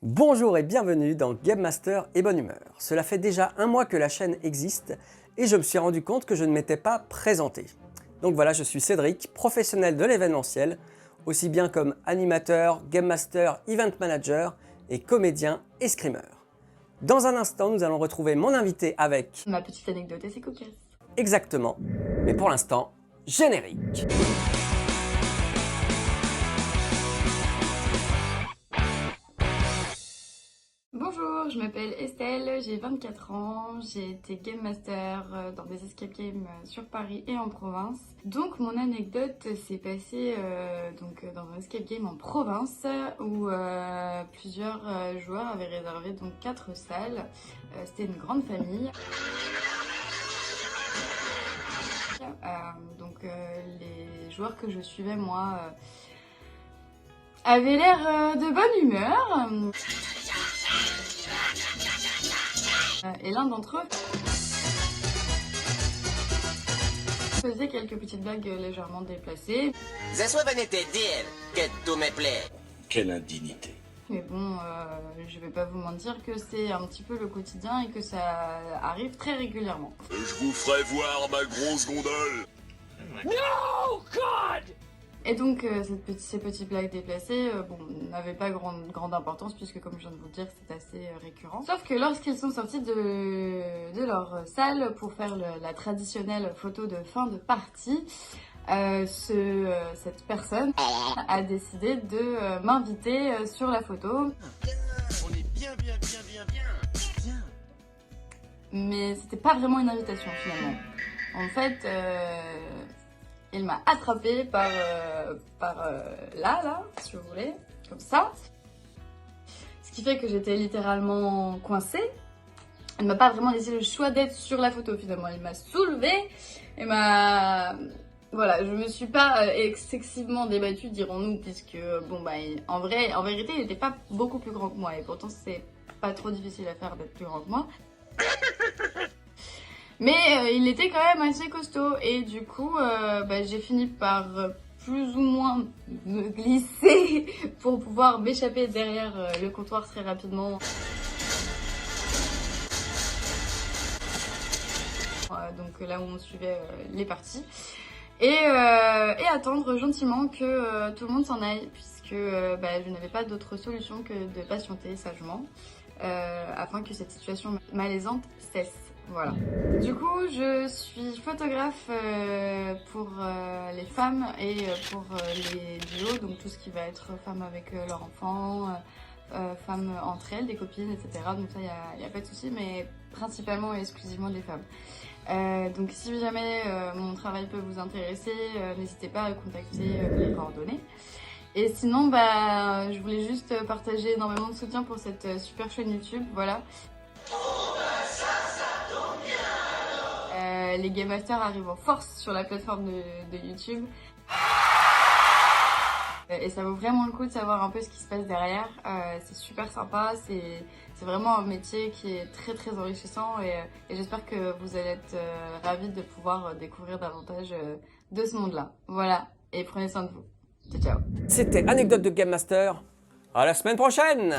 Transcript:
Bonjour et bienvenue dans Game Master et Bonne Humeur. Cela fait déjà un mois que la chaîne existe et je me suis rendu compte que je ne m'étais pas présenté. Donc voilà, je suis Cédric, professionnel de l'événementiel, aussi bien comme animateur, Game Master, Event Manager et comédien et screamer. Dans un instant, nous allons retrouver mon invité avec... Ma petite anecdote assez cocasse. Exactement, mais pour l'instant, générique. Bonjour, je m'appelle Estelle, j'ai 24 ans, j'ai été Game Master dans des escape games sur Paris et en province. Donc mon anecdote s'est passée dans un escape game en province où plusieurs joueurs avaient réservé donc 4 salles. C'était une grande famille. Les joueurs que je suivais moi avaient l'air de bonne humeur. Et l'un d'entre eux faisait quelques petites blagues légèrement déplacées. Je venais te dire que tout me plaît. Quelle indignité. Mais bon, je vais pas vous mentir que c'est un petit peu le quotidien et que ça arrive très régulièrement. Je vous ferai voir ma grosse gondole. No, God! Et donc ces petites blagues déplacées n'avaient pas grande importance puisque comme je viens de vous le dire c'était assez récurrent. Sauf que lorsqu'ils sont sortis de leur salle pour faire la traditionnelle photo de fin de partie, cette personne a décidé de m'inviter sur la photo. On est bien. Mais c'était pas vraiment une invitation finalement. En fait, il m'a attrapée par là, si vous voulez, comme ça. Ce qui fait que j'étais littéralement coincée. Elle m'a pas vraiment laissé le choix d'être sur la photo finalement. Elle m'a soulevée et voilà, je me suis pas excessivement débattue, dirons-nous, puisque en vérité, il était pas beaucoup plus grand que moi et pourtant c'est pas trop difficile à faire d'être plus grand que moi. Mais il était quand même assez costaud et du coup j'ai fini par plus ou moins me glisser pour pouvoir m'échapper derrière le comptoir très rapidement. Donc là où on suivait les parties et attendre gentiment que tout le monde s'en aille puisque je n'avais pas d'autre solution que de patienter sagement afin que cette situation malaisante cesse. Voilà. Du coup, je suis photographe pour les femmes et pour les duos, donc tout ce qui va être femmes avec leurs enfants, femmes entre elles, des copines, etc. Donc ça, il n'y a pas de souci, mais principalement et exclusivement des femmes. Donc si jamais mon travail peut vous intéresser, n'hésitez pas à contacter les coordonnées. Et sinon, je voulais juste partager énormément de soutien pour cette super chaîne YouTube, voilà. Les Game Masters arrivent en force sur la plateforme de YouTube. Et ça vaut vraiment le coup de savoir un peu ce qui se passe derrière. C'est super sympa, c'est vraiment un métier qui est très très enrichissant et j'espère que vous allez être ravis de pouvoir découvrir davantage de ce monde-là. Voilà, et prenez soin de vous. Ciao ciao. C'était Anecdote de Game Master. À la semaine prochaine!